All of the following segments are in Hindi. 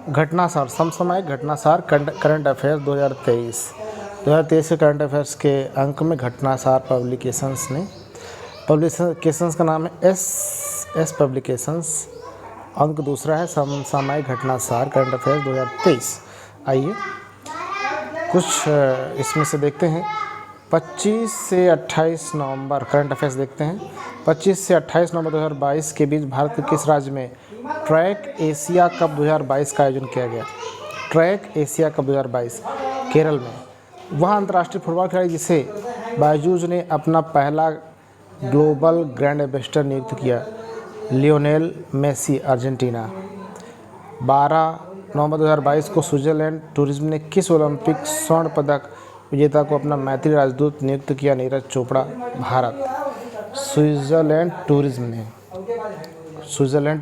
घटनासार समसामयिक घटनासार करंट अफेयर्स 2023 के करंट अफेयर्स के अंक में घटनासार पब्लिकेशंस का नाम है एस पब्लिकेशंस। अंक दूसरा है समसामयिक घटनासार करंट अफेयर्स 2023। आइए कुछ इसमें से देखते हैं। 25 से 28 नवंबर करंट अफेयर्स देखते हैं। 25 से 28 नवंबर 2022 के बीच भारत के किस राज्य में ट्रैक एशिया कप 2022 का आयोजन किया गया? ट्रैक एशिया कप 2022 केरल में। वह अंतर्राष्ट्रीय फुटबॉल खिलाड़ी जिसे बायजूस ने अपना पहला ग्लोबल ग्रैंड एम्बेसडर नियुक्त किया? Lionel Messi Argentina. 12 नवंबर 2022 को स्विट्जरलैंड टूरिज्म ने किस ओलंपिक स्वर्ण पदक विजेता को अपना मैत्री राजदूत नियुक्त किया? नीरज चोपड़ा भारत। स्विट्जरलैंड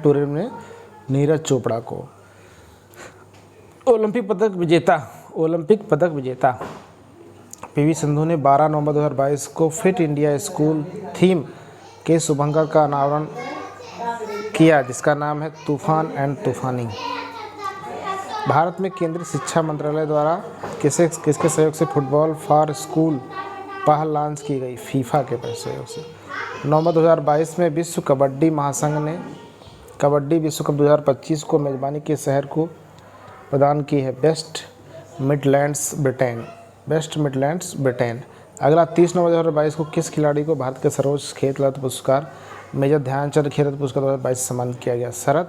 टूरिज्म ने नीरज चोपड़ा को। ओलंपिक पदक विजेता पीवी सिंधु ने 12 नवंबर 2022 को फिट इंडिया स्कूल थीम के शुभारंभ का अनावरण किया जिसका नाम है तूफान एंड तूफानी। भारत में केंद्रीय शिक्षा मंत्रालय द्वारा किसके सहयोग से फुटबॉल फॉर स्कूल पहल लॉन्च की गई? फीफा के सहयोग से। नवंबर 2022 में विश्व कबड्डी महासंघ ने कबड्डी विश्व कप 2025 को मेजबानी के शहर को प्रदान की है वेस्ट मिडलैंड्स ब्रिटेन। अगला 30 नवंबर 2022 को किस खिलाड़ी को भारत के सर्वोच्च खेल रत्न पुरस्कार मेजर ध्यानचंद खेल रत्न पुरस्कार 2022 से सम्मानित किया गया? शरद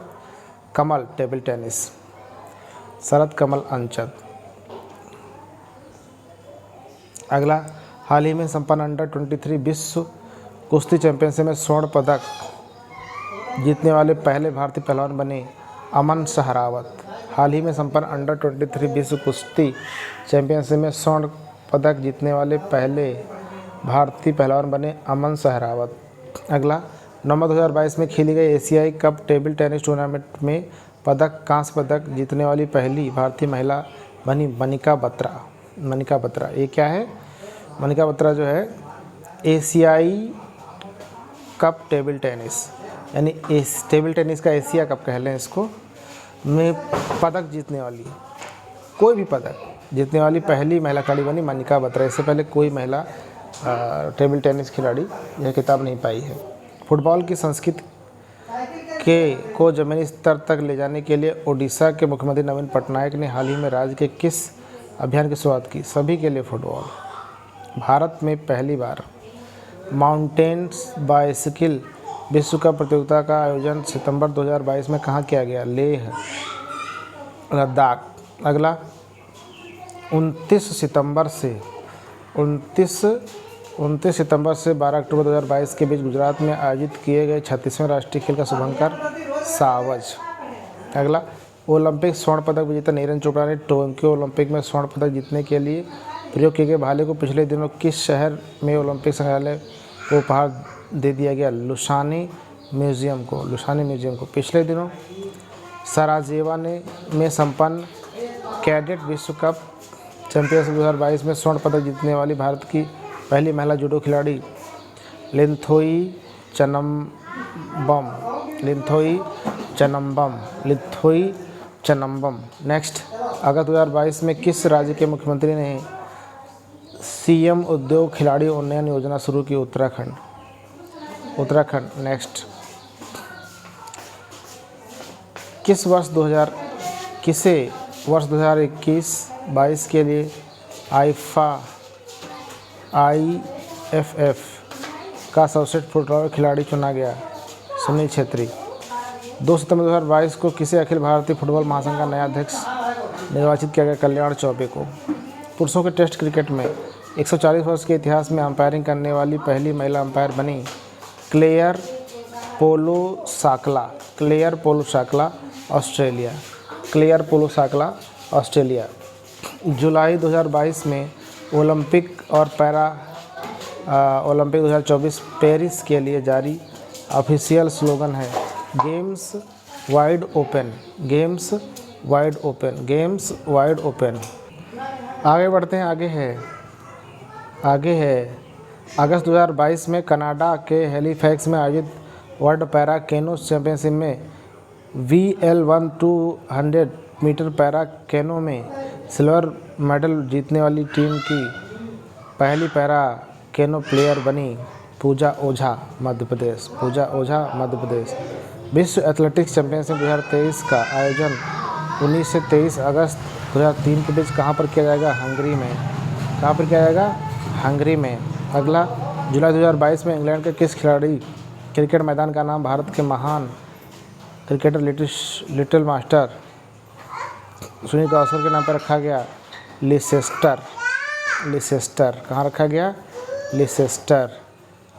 कमल टेबल टेनिस। शरद कमल अंचल। अगला हाल ही में संपन्न अंडर 23 विश्व कुश्ती चैंपियनशिप में स्वर्ण पदक जीतने वाले पहले भारतीय पहलवान बने अमन सहरावत। हाल ही में संपन्न अंडर 23 विश्व कुश्ती चैंपियनशिप में स्वर्ण पदक जीतने वाले पहले भारतीय पहलवान बने अमन सहरावत। अगला नवंबर 2022 में खेली गई एशियाई कप टेबल टेनिस टूर्नामेंट में कांस्य पदक जीतने वाली पहली भारतीय महिला बनी मनिका बत्रा। ये क्या है? मनिका बत्रा जो है एशियाई कप टेबल टेनिस यानी टेबल टेनिस का एशिया कप कह लें इसको में पदक जीतने वाली कोई भी पदक जीतने वाली पहली महिला खिलाड़ी बनी मनिका बत्रा। इससे पहले कोई महिला टेबल टेनिस खिलाड़ी यह खिताब नहीं पाई है। फुटबॉल की संस्कृति को ज़मीनी स्तर तक ले जाने के लिए ओडिशा के मुख्यमंत्री नवीन पटनायक ने हाल ही में राज्य के किस अभियान की शुरुआत की? सभी के लिए फुटबॉल। भारत में पहली बार माउंटेन्स बाइसिकल विश्व कप प्रतियोगिता का आयोजन सितंबर 2022 में कहाँ किया गया? लेह लद्दाख। अगला 29 सितंबर से 12 अक्टूबर 2022 के बीच गुजरात में आयोजित किए गए 36वें राष्ट्रीय खेल का शुभारंभ सावज। अगला ओलंपिक स्वर्ण पदक विजेता नीरज चोपड़ा ने टोक्यो ओलंपिक में स्वर्ण पदक जीतने के लिए प्रयोग किए गए भाले को पिछले दिनों किस शहर में ओलंपिक संग्रहालय को उपहार दे दिया गया? लुसानी म्यूजियम को। पिछले दिनों सराजेवा में संपन्न कैडेट विश्व कप चैंपियनशिप 2022 में स्वर्ण पदक जीतने वाली भारत की पहली महिला जूडो खिलाड़ी लिंथोई चनम्बम। नेक्स्ट, अगस्त 2022 में किस राज्य के मुख्यमंत्री ने सीएम उद्योग खिलाड़ी उन्नयन योजना शुरू की? उत्तराखंड। नेक्स्ट, किसे वर्ष 2021-22 के लिए IFF का सर्वश्रेष्ठ फुटबॉल खिलाड़ी चुना गया? सुनील छेत्री। 2 सितंबर 2022 को किसे अखिल भारतीय फुटबॉल महासंघ का नया अध्यक्ष निर्वाचित किया गया? कल्याण चौबे को। पुरुषों के टेस्ट क्रिकेट में 140 वर्ष के इतिहास में अंपायरिंग करने वाली पहली महिला अंपायर बनी क्लेयर पोलो ऑस्ट्रेलिया। जुलाई 2022 में ओलंपिक 2024 पेरिस के लिए जारी ऑफिशियल स्लोगन है गेम्स वाइड ओपन। आगे बढ़ते हैं। आगे है अगस्त 2022 में कनाडा के हैलीफैक्स में आयोजित वर्ल्ड पैरा कैनो चैंपियनशिप में VL1 200 मीटर पैरा कैनो में सिल्वर मेडल जीतने वाली टीम की पहली पैरा कैनो प्लेयर बनी पूजा ओझा मध्य प्रदेश। पूजा ओझा मध्य प्रदेश। विश्व एथलेटिक्स चैंपियनशिप 2023 का आयोजन 19 से 23 अगस्त 2003 के बीच कहाँ पर किया जाएगा? हंगरी में। कहाँ पर किया जाएगा? हंगरी में। अगला, जुलाई 2022 में इंग्लैंड के किस खिलाड़ी क्रिकेट मैदान का नाम भारत के महान cricketer little master Sunil Gavaskar के नाम पर रखा गया? लिसेस्टर। लिसेस्टर। कहाँ रखा गया? लिसेस्टर।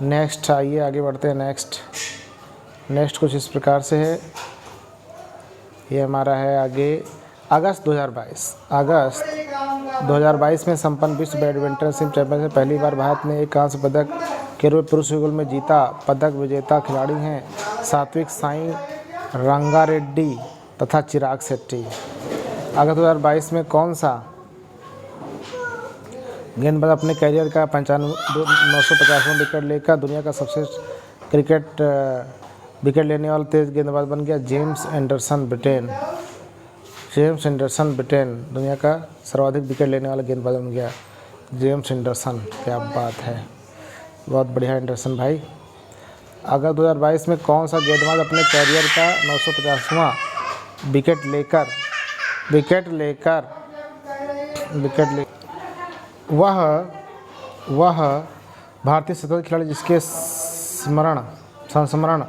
नेक्स्ट, आइए आगे बढ़ते हैं। नेक्स्ट कुछ इस प्रकार से है। ये हमारा है आगे, अगस्त 2022 में संपन्न विश्व बैडमिंटन चैंपियनशिप पहली बार भारत ने एक कांस्य पदक के रूप में पुरुष युगल में जीता। पदक विजेता खिलाड़ी हैं सात्विक साई रंगारेड्डी तथा चिराग शेट्टी। अगस्त 2022 में कौन सा गेंदबाज अपने कैरियर का 950वां विकेट लेकर दुनिया का सबसे क्रिकेट विकेट लेने वाला तेज गेंदबाज बन गया? James Anderson Britain. James Anderson Britain दुनिया का सर्वाधिक विकेट लेने वाला गेंदबाज बन गया, जेम्स एंडरसन। क्या बात है, बहुत बढ़िया एंडरसन भाई। अगस्त 2022 में कौन सा गेंदबाज अपने कैरियर का 950वां विकेट लेकर वह भारतीय शतरंज खिलाड़ी जिसके संस्मरण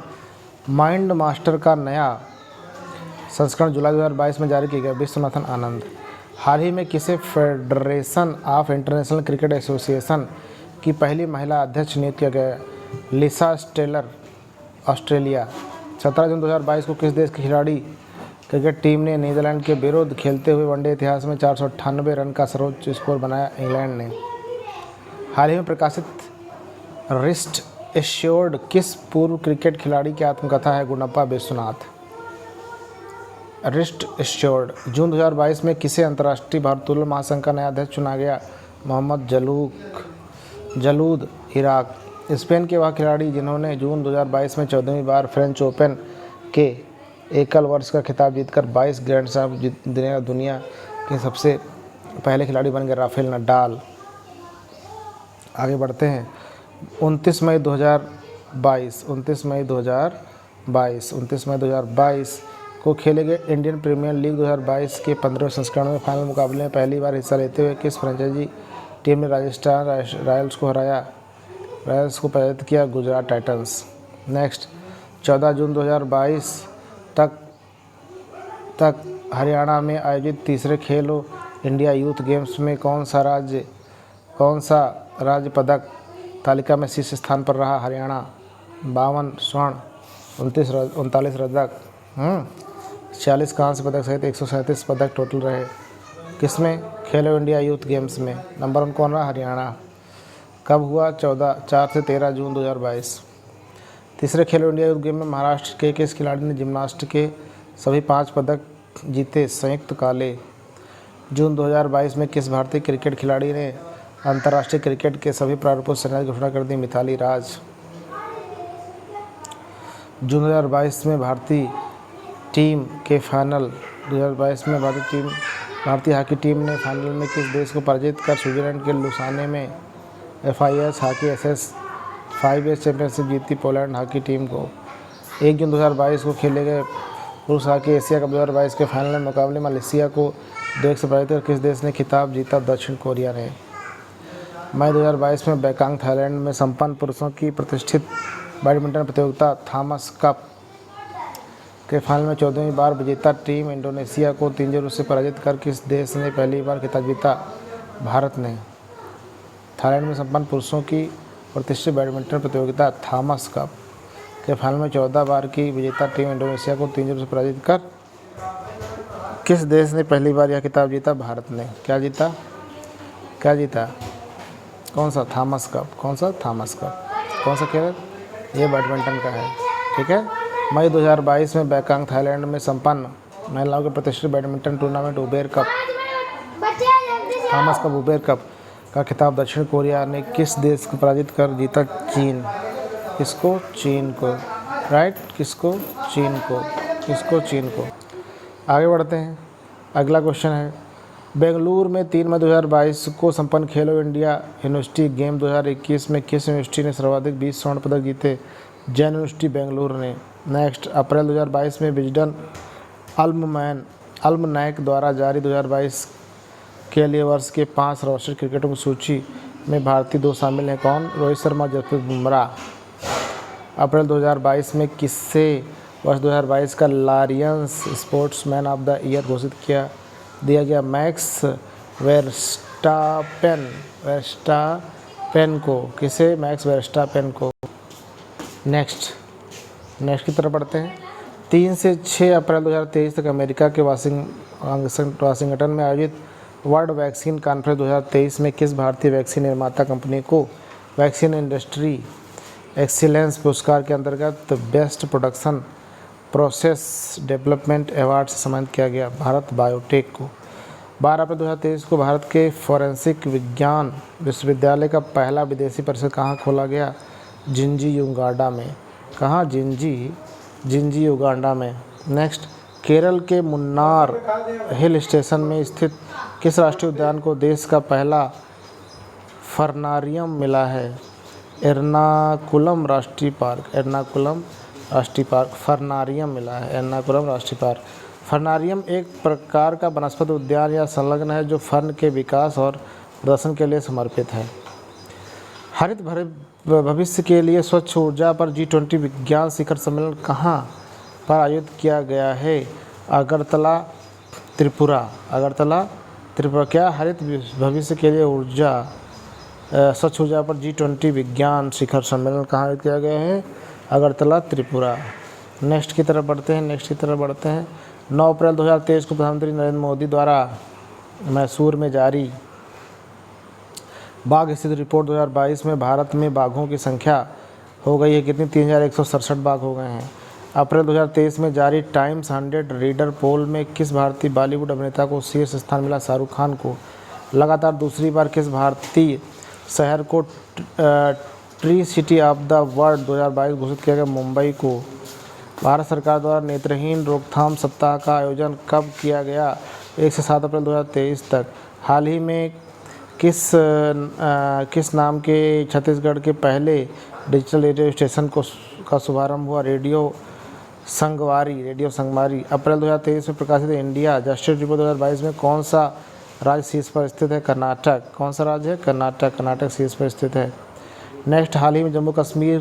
माइंड मास्टर का नया संस्करण जुलाई 2022 में जारी किया गया? विश्वनाथन आनंद। हाल ही में किसे federation of international cricket association की पहली महिला अध्यक्ष नियुक्त किया गया? लिसा स्टेलर, ऑस्ट्रेलिया। 17 जून 2022 को किस देश की खिलाड़ी क्रिकेट टीम ने नीदरलैंड के विरुद्ध खेलते हुए वनडे इतिहास में 498 रन का सर्वोच्च स्कोर बनाया? इंग्लैंड ने। हाल ही में प्रकाशित रिस्ट एश्योर्ड किस पूर्व क्रिकेट खिलाड़ी की आत्मकथा है? गुंडप्पा विश्वनाथ। Wrist assured. जून 2022 में किसे अंतर्राष्ट्रीय भारोत्तोलन महासंघ का नया अध्यक्ष चुना गया? मोहम्मद जलूद, इराक। स्पेन के वह खिलाड़ी जिन्होंने जून 2022 में 14वीं बार फ्रेंच ओपन के एकल वर्ष का खिताब जीतकर 22 ग्रैंड स्लैम जीतने वाले दुनिया के सबसे पहले खिलाड़ी बन गए? Rafael Nadal. आगे बढ़ते हैं। 29 मई 2022 को खेले गए इंडियन प्रीमियर लीग 2022 के 15वें संस्करण में फाइनल मुकाबले में पहली बार हिस्सा लेते हुए किस फ्रेंचाइजी टीम ने राजस्थान रॉयल्स को हराया? रॉयल्स को पराजित किया? गुजरात टाइटंस। नेक्स्ट, 14 जून 2022 तक हरियाणा में आयोजित तीसरे खेलो इंडिया यूथ गेम्स में कौन सा राज्य पदक तालिका में शीर्ष स्थान पर रहा? हरियाणा। 52 स्वर्ण, 39 रजत, 46 कांस्य पदक सहित 137 पदक टोटल रहे। किसमें? खेलो इंडिया यूथ गेम्स में। नंबर 1 कौन रहा? हरियाणा। कब हुआ? 4 से 13 जून 2022। तीसरे खेलो इंडिया यूथ गेम में महाराष्ट्र के किस खिलाड़ी ने जिम्नास्ट के सभी 5 पदक जीते? संयुक्त काले। जून 2022 में किस भारतीय क्रिकेट खिलाड़ी ने अंतर्राष्ट्रीय क्रिकेट के सभी प्रारूपों से संन्यास की घोषणा कर दी? मिताली राज। जून 2022 में भारतीय टीम के फाइनल 2022 में भारतीय हॉकी टीम ने फाइनल में किस देश को पराजित कर स्विट्जरलैंड के लुसाने में FIS hockey SS 5S championship जीती? पोलैंड हॉकी टीम को। 1 जून 2022 को खेले गए पुरुष हॉकी एशिया कप 2022 के फाइनल में मुकाबले मलेशिया को 2-1 से पराजित कर किस देश ने खिताब जीता? दक्षिण कोरिया ने। मई 2022 में बैंकॉक थाईलैंड में संपन्न पुरुषों की प्रतिष्ठित बैडमिंटन प्रतियोगिता थॉमस कप के फाइनल में 14वीं बार विजेता टीम इंडोनेशिया को 3-0 से पराजित कर किस देश ने पहली बार खिताब जीता? भारत ने। थाईलैंड में संपन्न पुरुषों की प्रतिष्ठित बैडमिंटन प्रतियोगिता थॉमस कप के फाइनल में 14 बार की विजेता टीम इंडोनेशिया को 3-0 से पराजित कर किस देश ने पहली बार यह खिताब जीता? भारत ने। क्या जीता? कौन सा? Thomas cup. कौन सा? Thomas cup. कौन सा खेल? ये बैडमिंटन का है। ठीक है। मई 2022 में बैंकॉक थाईलैंड में संपन्न महिलाओं के प्रतिष्ठित badminton tournament Uber cup, Thomas cup Uber cup का खिताब दक्षिण कोरिया ने किस देश को पराजित कर जीता? चीन। किसको? चीन को। राइट, किसको? चीन को। आगे बढ़ते हैं। अगला क्वेश्चन है, बेंगलुरु में 3 मई 2022 को संपन्न खेलो इंडिया यूनिवर्सिटी गेम 2021 में किस यूनिवर्सिटी ने सर्वाधिक 20 स्वर्ण पदक जीते? जैन यूनिवर्सिटी बेंगलुरु ने। नेक्स्ट, अप्रैल 2022 में विजडन अल्मनैक द्वारा जारी 2022 के लिए वर्ष के 5 सर्वश्रेष्ठ क्रिकेटरों की सूची में भारतीय 2 शामिल हैं। कौन? रोहित शर्मा, जसप्रीत बुमराह। अप्रैल 2022 में किसे वर्ष 2022 का लारियंस स्पोर्ट्समैन ऑफ द ईयर घोषित दिया गया? मैक्स वेर्स्टापेन को। किसे? मैक्स वेर्स्टापेन को। नेक्स्ट की तरफ बढ़ते हैं। 3 से 6 अप्रैल 2023 तक अमेरिका के वाशिंगटन में आयोजित वर्ल्ड वैक्सीन कॉन्फ्रेंस 2023 में किस भारतीय वैक्सीन निर्माता कंपनी को वैक्सीन इंडस्ट्री एक्सीलेंस पुरस्कार के अंतर्गत best production process development award से सम्मानित किया गया? भारत बायोटेक को। 12 अप्रैल 2023 को भारत के फोरेंसिक विज्ञान विश्वविद्यालय का पहला विदेशी परिसर कहाँ खोला गया? जिंजी, युगांडा में। कहाँ? जिंजी, युगांडा में। नेक्स्ट, केरल के मुन्नार हिल स्टेशन में स्थित किस राष्ट्रीय उद्यान को देश का पहला फर्नारियम मिला है? एर्नाकुलम राष्ट्रीय पार्क। फर्नारियम मिला है, एर्नाकुलम राष्ट्रीय पार्क। फर्नारियम एक प्रकार का वनस्पति उद्यान या संलग्न है जो फर्न के विकास और प्रदर्शन के लिए समर्पित है। हरित भविष्य के लिए स्वच्छ ऊर्जा पर G20 विज्ञान शिखर सम्मेलन कहाँ पर आयोजित किया गया है? अगरतला, त्रिपुरा। क्या हरित भविष्य के लिए स्वच्छ ऊर्जा पर G20 विज्ञान शिखर सम्मेलन कहाँ आयोजित किया गया है? अगरतला, त्रिपुरा। नेक्स्ट की तरफ बढ़ते हैं। 9 अप्रैल 2023 को प्रधानमंत्री नरेंद्र मोदी द्वारा मैसूर में जारी बाघ स्थिति रिपोर्ट 2022 में भारत में बाघों की संख्या हो गई है कितनी? 3167 बाघ हो गए हैं। अप्रैल 2023 में जारी टाइम्स 100 रीडर पोल में किस भारतीय बॉलीवुड अभिनेता को शीर्ष स्थान मिला? शाहरुख खान को। लगातार दूसरी बार किस भारतीय शहर को tree city of the world 2022 घोषित किया गया? मुंबई को। भारत सरकार द्वारा नेत्रहीन रोकथाम सप्ताह का आयोजन कब किया गया? 1 से 7 अप्रैल 2023 तक। हाल ही में किस नाम के छत्तीसगढ़ के पहले डिजिटल रेडियो स्टेशन का शुभारंभ हुआ? रेडियो संगवारी। अप्रैल 2023 में प्रकाशित इंडिया जस्टिस रिपोर्ट 2022 में कौन सा राज्य शीर्ष पर स्थित है? कर्नाटक। कौन सा राज्य है? कर्नाटक शीर्ष पर स्थित है। नेक्स्ट, हाल ही में जम्मू कश्मीर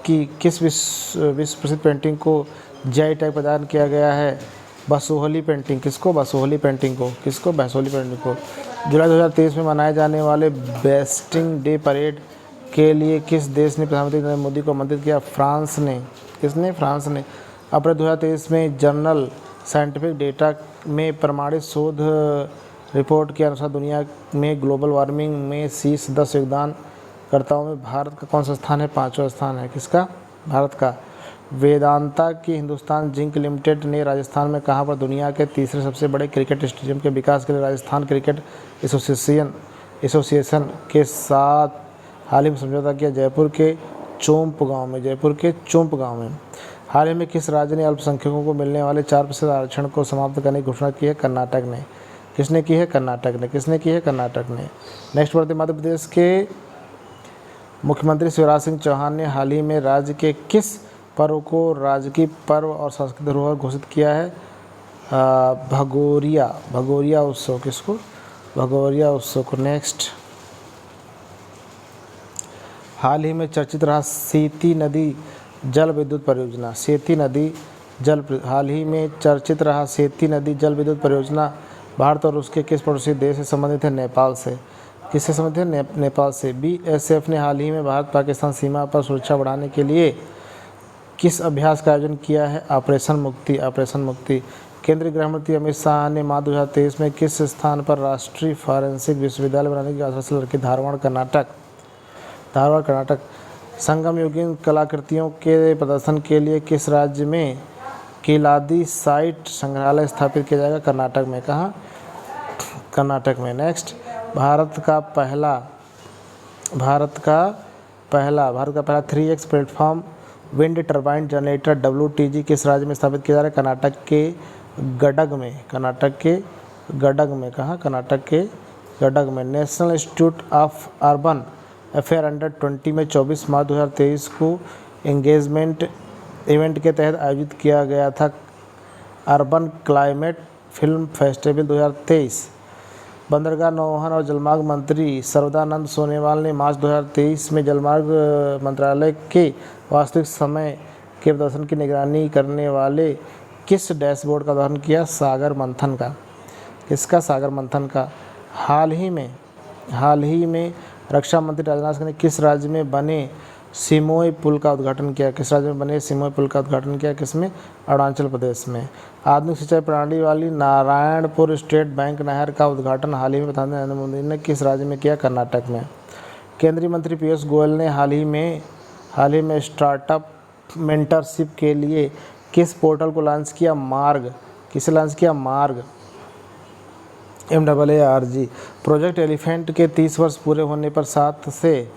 की किस विश्व प्रसिद्ध पेंटिंग को GI टैग प्रदान किया गया है? बसोहली पेंटिंग। किसको? बसोहली पेंटिंग को। जुलाई 2023 में मनाए जाने वाले बेस्टिंग डे परेड के लिए किस देश ने प्रधानमंत्री नरेंद्र मोदी को आमंत्रित किया? फ्रांस ने। किसने? फ्रांस ने। अप्रैल 2023 में जर्नल साइंटिफिक डेटा में प्रमाणित शोध रिपोर्ट के अनुसार दुनिया में ग्लोबल वार्मिंग में शीर्ष 10 योगदानकर्ताओं में भारत का कौन सा स्थान है? 5वां स्थान है। किसका? भारत का। वेदांता की हिंदुस्तान जिंक लिमिटेड ने राजस्थान में कहाँ पर दुनिया के तीसरे सबसे बड़े क्रिकेट स्टेडियम के विकास के लिए राजस्थान क्रिकेट एसोसिएशन के साथ हाल ही में समझौता किया? जयपुर के चोंप गांव में। हाल ही में किस राज्य ने अल्पसंख्यकों को मिलने वाले 4% आरक्षण को समाप्त करने की घोषणा की है? कर्नाटक ने। किसने की है? कर्नाटक ने। नेक्स्ट बढ़ते, मध्य प्रदेश के मुख्यमंत्री शिवराज सिंह चौहान ने हाल ही में राज्य के किस पर्व को राजकीय पर्व और सांस्कृतिक धरोहर घोषित किया है? भगोरिया उत्सव। किसको? भगोरिया उत्सव को। नेक्स्ट, हाल ही में चर्चित रहा सेती नदी जल विद्युत परियोजना भारत और उसके किस पड़ोसी देश से संबंधित है? नेपाल से। किससे संबंधित है? नेपाल से। BSF ने हाल ही में भारत पाकिस्तान सीमा पर सुरक्षा बढ़ाने के लिए किस अभ्यास का आयोजन किया है? ऑपरेशन मुक्ति। केंद्रीय गृह मंत्री अमित शाह ने मार्च 2023 में किस स्थान पर राष्ट्रीय फॉरेंसिक विश्वविद्यालय बनाने की आश्वासन रखी? धारवाड़, कर्नाटक। संगम युगीन कलाकृतियों के प्रदर्शन के लिए किस राज्य में किलादी साइट संग्रहालय स्थापित किया जाएगा? कर्नाटक में। कहाँ? कर्नाटक में। नेक्स्ट, भारत का पहला 3X platform wind turbine generator WTG किस राज्य में स्थापित किया जा रहा है? कर्नाटक के गडग में। कर्नाटक के गडग में। कहाँ? कर्नाटक के गडग में। National Institute of Urban Affair अंडर-20 में 24 मार्च 2023 को एंगेजमेंट इवेंट के तहत आयोजित किया गया था अर्बन क्लाइमेट फिल्म फेस्टिवल 2023। बंदरगाह नौवहन और जलमार्ग मंत्री सर्बानंद सोनोवाल ने मार्च 2023 में जलमार्ग मंत्रालय के वास्तविक समय के प्रदर्शन की निगरानी करने वाले किस डैशबोर्ड का उद्घाटन किया? सागर मंथन का। किसका? सागर मंथन का। हाल ही में रक्षा मंत्री राजनाथ सिंह ने किस राज्य में बने सिमोई पुल का उद्घाटन किया? किस राज्य में बने सिमोई पुल का उद्घाटन किया? किसमें? अरुणाचल प्रदेश में। आधुनिक सिंचाई प्रणाली वाली नारायणपुर स्टेट बैंक नहर का उद्घाटन हाल ही में प्रधानमंत्री नरेंद्र मोदी ने किस राज्य में किया? कर्नाटक में। केंद्रीय मंत्री पीयूष गोयल ने हाल ही में स्टार्टअप मेंटरशिप के लिए किस पोर्टल को लॉन्च किया? मार्ग। किसे लॉन्च किया? मार्ग। MAARG। प्रोजेक्ट एलिफेंट के 30 वर्ष पूरे होने पर 7 से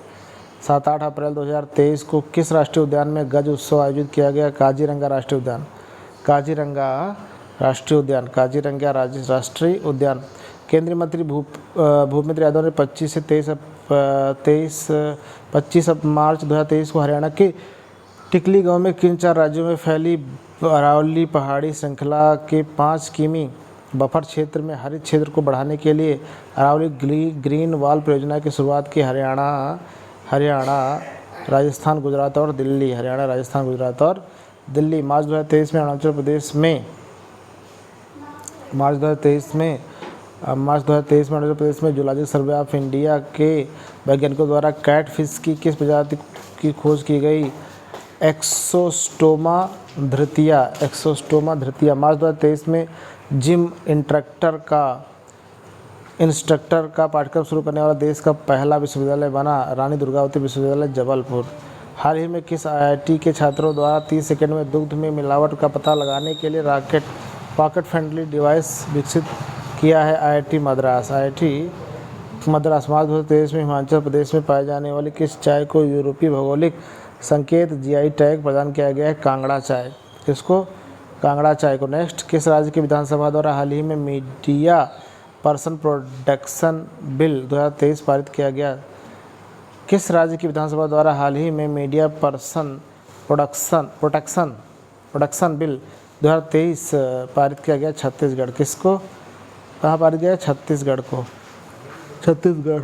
7-8 अप्रैल 2023 को किस राष्ट्रीय उद्यान में गज उत्सव आयोजित किया गया? काजीरंगा राष्ट्रीय उद्यान। काजीरंगा राष्ट्रीय उद्यान। काजीरंगा राष्ट्रीय उद्यान। केंद्रीय मंत्री भूपेंद्र यादव ने 25 से 25 मार्च 2023 को हरियाणा के टिकली गांव में किन 4 राज्यों में फैली अरावली पहाड़ी श्रृंखला के 5 किमी बफर क्षेत्र में हरित क्षेत्र को बढ़ाने के लिए अरावली ग्रीन वॉल परियोजना की शुरुआत की? हरियाणा, राजस्थान, गुजरात और दिल्ली। हरियाणा, राजस्थान, गुजरात और दिल्ली। मार्च 2023 में अरुणाचल प्रदेश में जूलॉजिकल सर्वे ऑफ इंडिया के वैज्ञानिकों द्वारा कैटफिश की किस प्रजाति की खोज की गई? एक्सोस्टोमा धृतिया। मार्च 2023 में जिम इंस्ट्रक्टर का पाठ्यक्रम शुरू करने वाला देश का पहला विश्वविद्यालय बना रानी दुर्गावती विश्वविद्यालय जबलपुर। हाल ही में किस IIT के छात्रों द्वारा 30 सेकंड में दुग्ध में मिलावट का पता लगाने के लिए पॉकेट फ्रेंडली डिवाइस विकसित किया है? IIT मद्रास। मार्च 2023 में हिमाचल प्रदेश में पाए जाने वाली किस चाय को यूरोपीय भौगोलिक संकेत GI टैग प्रदान किया गया है? कांगड़ा चाय। किसको? कांगड़ा चाय को। नेक्स्ट, किस राज्य की विधानसभा द्वारा हाल ही में मीडिया पर्सन प्रोटेक्शन बिल 2023 पारित किया गया? किस राज्य की विधानसभा द्वारा हाल ही में मीडिया पर्सन प्रोटेक्शन बिल 2023 पारित किया गया? छत्तीसगढ़। किसको? कहाँ पारित किया? छत्तीसगढ़ को। छत्तीसगढ़।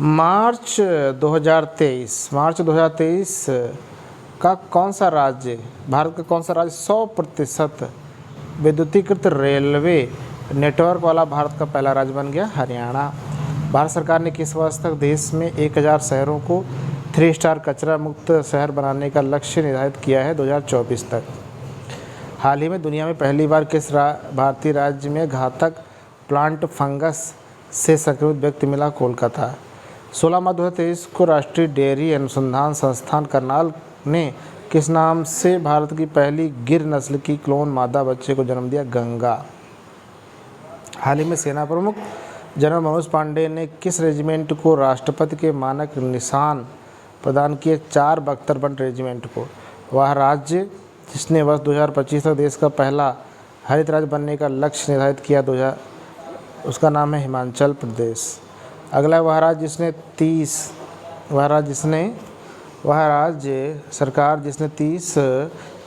मार्च 2023 का कौन सा राज्य, भारत का कौन सा राज्य 100% विद्युतीकृत रेलवे नेटवर्क वाला भारत का पहला राज्य बन गया? हरियाणा। भारत सरकार ने किस वर्ष तक देश में 1000 शहरों को 3 स्टार कचरा मुक्त शहर बनाने का लक्ष्य निर्धारित किया है? 2024 तक। हाल ही में दुनिया में पहली बार किस भारतीय राज्य में घातक प्लांट फंगस से संक्रमित व्यक्ति मिला? कोलकाता। 16 मार्च 2023 को राष्ट्रीय डेयरी अनुसंधान संस्थान करनाल ने किस नाम से भारत की पहली गिर नस्ल की क्लोन मादा बच्चे को जन्म दिया? गंगा। हाल ही में सेना प्रमुख जनरल मनोज पांडे ने किस रेजिमेंट को राष्ट्रपति के मानक निशान प्रदान किए? 4 बख्तरबंद रेजिमेंट को। वह राज्य जिसने वर्ष 2025 तक देश का पहला हरित राज्य बनने का लक्ष्य निर्धारित किया उसका नाम है हिमाचल प्रदेश। अगला, वह राज्य सरकार जिसने 30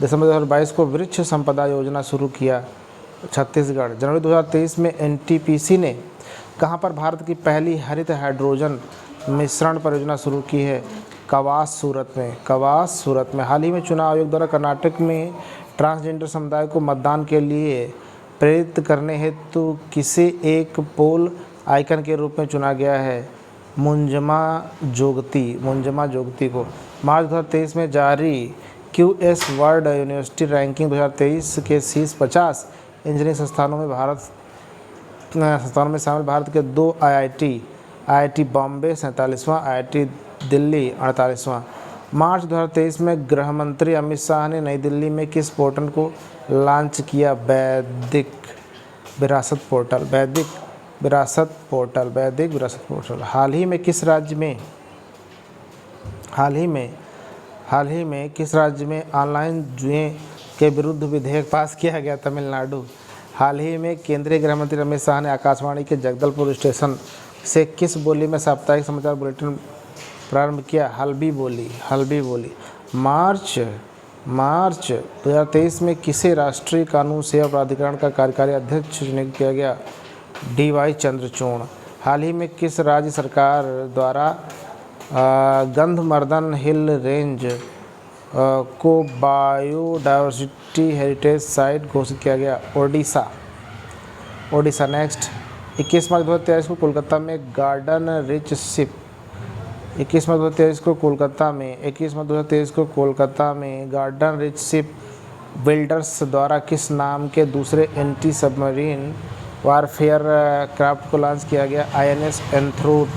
दिसंबर 2022 को वृक्ष संपदा योजना शुरू किया? छत्तीसगढ़। जनवरी 2023 में NTPC ने कहां पर भारत की पहली हरित हाइड्रोजन मिश्रण परियोजना शुरू की है? कवास, सूरत में। हाल ही में चुनाव आयोग द्वारा कर्नाटक में ट्रांसजेंडर समुदाय को मतदान के लिए प्रेरित करने हेतु किसे एक पोल आइकन के रूप में चुना गया है? मुंजमा जोगती को। मार्च 2023 में जारी QS वर्ल्ड यूनिवर्सिटी रैंकिंग 2023 के शीर्ष 50 इंजीनियरिंग संस्थानों में शामिल भारत के 2 IIT बॉम्बे 47वां, IIT दिल्ली 48वां। मार्च 2023 में गृह मंत्री अमित शाह ने नई दिल्ली में किस पोर्टल को लॉन्च किया? वैदिक विरासत पोर्टल। हाल ही में हाल ही में किस राज्य में ऑनलाइन जुए के विरुद्ध विधेयक पास किया गया? तमिलनाडु। हाल ही में केंद्रीय गृह मंत्री अमित शाह ने आकाशवाणी के जगदलपुर स्टेशन से किस बोली में साप्ताहिक समाचार बुलेटिन प्रारंभ किया? हल्बी बोली। हल्बी बोली। मार्च 2023 में किसे राष्ट्रीय कानून सेवा प्राधिकरण का कार्यकारी अध्यक्ष नियुक्त किया गया? DY चंद्रचूड़। हाल ही में किस राज्य सरकार द्वारा गंधमर्दन हिल रेंज को बायोडायवर्सिटी हेरिटेज साइट घोषित किया गया? ओडिशा। नेक्स्ट, 21 मार्च 2023 को कोलकाता में गार्डन रिच शिप 21 मार्च 2023 को कोलकाता में गार्डन रिच शिप बिल्डर्स द्वारा किस नाम के दूसरे एंटी सबमरीन वारफेयर क्राफ्ट को लॉन्च किया गया? INS एंड्रोथ।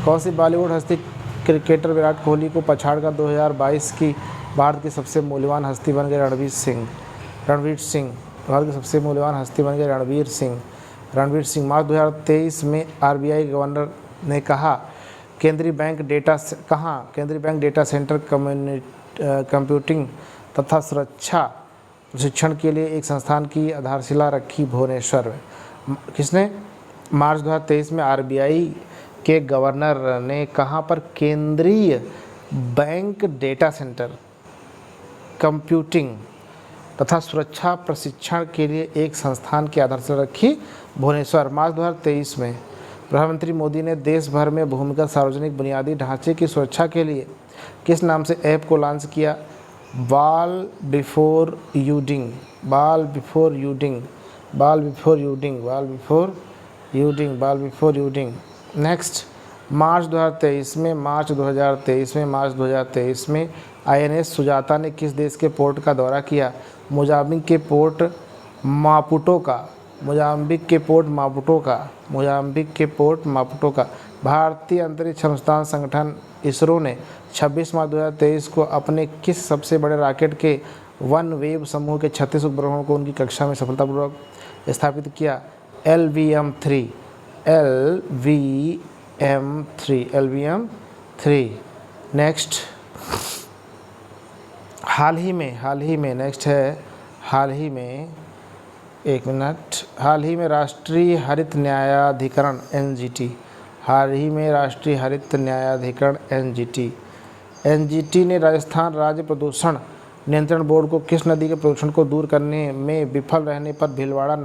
कौन सी बॉलीवुड हस्ती क्रिकेटर विराट कोहली को पछाड़कर 2022 की भारत की सबसे मूल्यवान हस्ती बन गए? रणवीर सिंह। भारत की सबसे मूल्यवान हस्ती बन गए रणवीर सिंह। मार्च 2023 में RBI गवर्नर ने कहा केंद्रीय बैंक डेटा सेंटर कंप्यूटिंग तथा सुरक्षा प्रशिक्षण के लिए एक संस्थान की आधारशिला रखी भुवनेश्वर में। किसने? मार्च 2023 में RBI के गवर्नर ने कहाँ पर केंद्रीय बैंक डेटा सेंटर कंप्यूटिंग तथा सुरक्षा प्रशिक्षण के लिए एक संस्थान की आधारशिला रखी भुवनेश्वर। मार्च 2023 में प्रधानमंत्री मोदी ने देश भर में भूमिगत सार्वजनिक बुनियादी ढांचे की सुरक्षा के लिए किस नाम से ऐप को लॉन्च किया? बॉल बिफोर यूडिंग। नेक्स्ट, मार्च 2023 में INS सुजाता ने किस देश के पोर्ट का दौरा किया? मोजाम्बिक के पोर्ट मापुटो का। भारतीय अंतरिक्ष अनुसंधान संगठन इसरो ने 26 मार्च 2023 को अपने किस सबसे बड़े रॉकेट के वन वेव समूह के 36 उपग्रहों को उनकी कक्षा में सफलतापूर्वक स्थापित किया? LVM-3। नेक्स्ट, हाल ही में राष्ट्रीय हरित न्यायाधिकरण NGT ने राजस्थान राज्य प्रदूषण नियंत्रण बोर्ड को किस नदी के प्रदूषण को दूर करने में विफल रहने पर भीलवाड़ा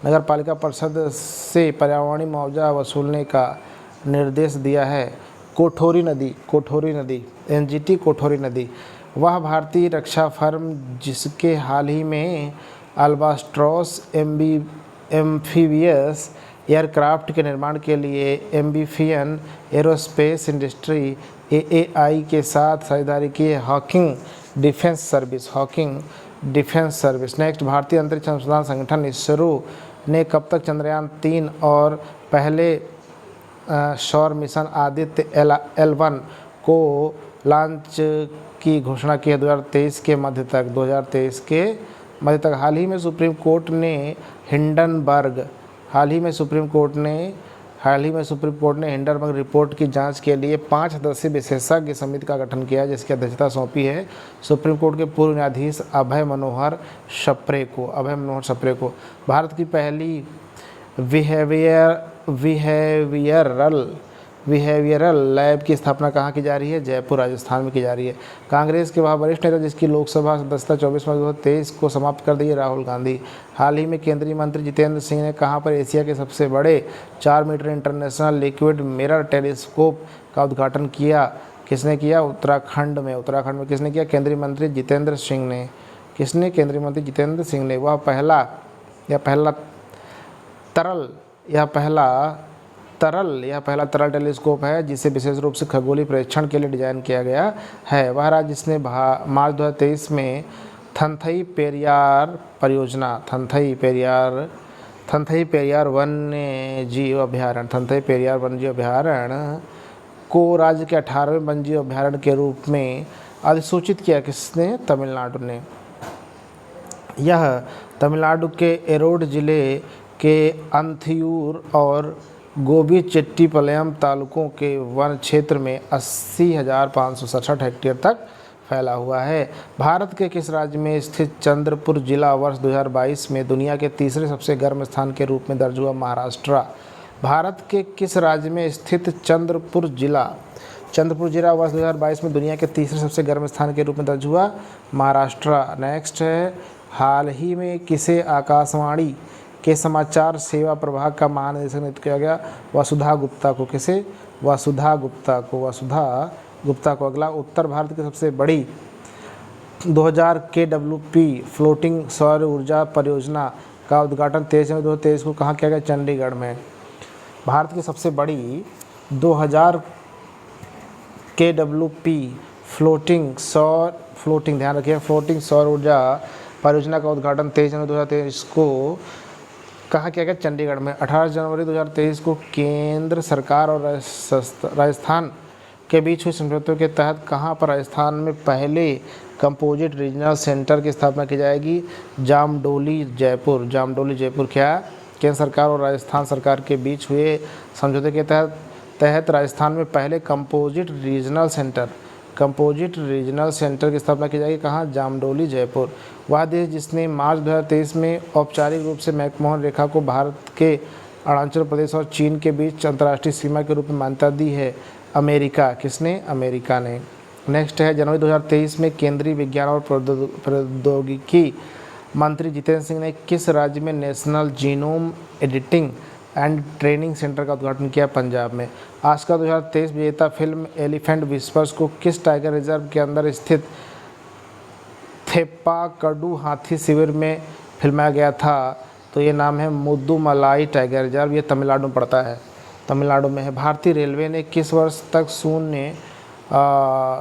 नगर पालिका परिषद से पर्यावरणीय मुआवजा वसूलने का निर्देश दिया है? कोठोरी नदी। NGT कोठोरी नदी। वह भारतीय रक्षा फर्म जिसके हाल ही में अल्बास्ट्रॉस एम्फीबियस एयरक्राफ्ट के निर्माण के लिए एम्बिफियन एरोस्पेस इंडस्ट्री AAI के साथ साझेदारी की है? Hawking defence service. नेक्स्ट, भारतीय अंतरिक्ष अनुसंधान संगठन इसरो ने कब तक चंद्रयान 3 और पहले सौर मिशन आदित्य L1 को लॉन्च की घोषणा की है? 2023 के मध्य तक। हाल ही में सुप्रीम कोर्ट ने हिंडनबर्ग रिपोर्ट की जांच के लिए 5 सदस्यीय विशेषज्ञ समिति का गठन किया, जिसकी अध्यक्षता सौंपी है सुप्रीम कोर्ट के पूर्व न्यायाधीश अभय मनोहर सप्रे को। भारत की पहली बिहेवियरल लैब की स्थापना कहाँ की जा रही है? जयपुर, राजस्थान में की जा रही है। कांग्रेस के वह वरिष्ठ नेता जिसकी लोकसभा सदस्यता 24 मार्च 2023 को समाप्त कर दी है? राहुल गांधी। हाल ही में केंद्रीय मंत्री जितेंद्र सिंह ने कहाँ पर एशिया के सबसे बड़े 4 metre international liquid mirror telescope का उद्घाटन किया? किसने किया? उत्तराखंड में। किसने किया? केंद्रीय मंत्री जितेंद्र सिंह ने। वह पहला तरल टेलीस्कोप है जिसे विशेष रूप से खगोलीय परीक्षण के लिए डिजाइन किया गया है। वह राज्य जिसने मार्च 2023 में थंथई पेरियार वन्यजीव अभयारण्य को राज्य के 18वें वन्यजीव अभयारण्य के रूप में अधिसूचित किया? किसने? तमिलनाडु ने। यह तमिलनाडु के एरोड जिले के अंथियूर और गोबीचेट्टीपालयम तालुकों के वन क्षेत्र में 80,567 हेक्टेयर तक फैला हुआ है। भारत के किस राज्य में स्थित चंद्रपुर जिला वर्ष 2022 में दुनिया के तीसरे सबसे गर्म स्थान के रूप में दर्ज हुआ? महाराष्ट्र। भारत के किस राज्य में स्थित चंद्रपुर जिला वर्ष 2022 में दुनिया के तीसरे सबसे गर्म स्थान के रूप में दर्ज हुआ? महाराष्ट्र। नेक्स्ट है, हाल ही में किसे आकाशवाणी के समाचार सेवा प्रभाग का महानिदेशक नियुक्त किया गया? वसुधा गुप्ता को। किसे? वसुधा गुप्ता को। अगला, उत्तर भारत की सबसे बड़ी 2000 KWP फ्लोटिंग सौर ऊर्जा परियोजना का उद्घाटन 23 जनवरी 2023 को कहाँ किया गया? चंडीगढ़ में। भारत की सबसे बड़ी 2000 KWP फ्लोटिंग ध्यान रखिए, फ्लोटिंग सौर ऊर्जा परियोजना का उद्घाटन 23 जनवरी 2023 को कहाँ किया गया? चंडीगढ़ में। 18 जनवरी 2023 को केंद्र सरकार और राजस्थान के बीच हुए समझौतों के तहत कहाँ पर राजस्थान में पहले कंपोजिट रीजनल सेंटर की स्थापना की जाएगी? जामडोली जयपुर। क्या? केंद्र सरकार और राजस्थान सरकार के बीच हुए समझौते के तहत राजस्थान में पहले कंपोजिट रीजनल सेंटर की स्थापना की जाएगी। कहाँ? जामडोली जयपुर। वह देश जिसने मार्च 2023 में औपचारिक रूप से मैकमोहन रेखा को भारत के अरुणाचल प्रदेश और चीन के बीच अंतर्राष्ट्रीय सीमा के रूप में मान्यता दी है? अमेरिका। किसने? अमेरिका ने। नेक्स्ट है, जनवरी 2023 में केंद्रीय विज्ञान और प्रौद्योगिकी मंत्री जितेंद्र सिंह ने किस राज्य में national genome editing and training centre का उद्घाटन किया? पंजाब में। ऑस्कर 2023 विजेता फिल्म एलिफेंट विस्पर्स को किस टाइगर रिजर्व के अंदर स्थित थेप्पाकडू हाथी शिविर में फिल्माया गया था? तो ये नाम है मुद्दुमलाई टाइगर रिजर्व। ये तमिलनाडु में पड़ता है, तमिलनाडु में है। भारतीय रेलवे ने किस वर्ष तक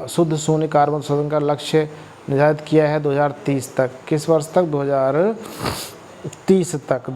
शुद्ध शून्य कार्बन उत्सर्जन का लक्ष्य निर्धारित किया है? 2030 तक। किस वर्ष तक? 2030 तक।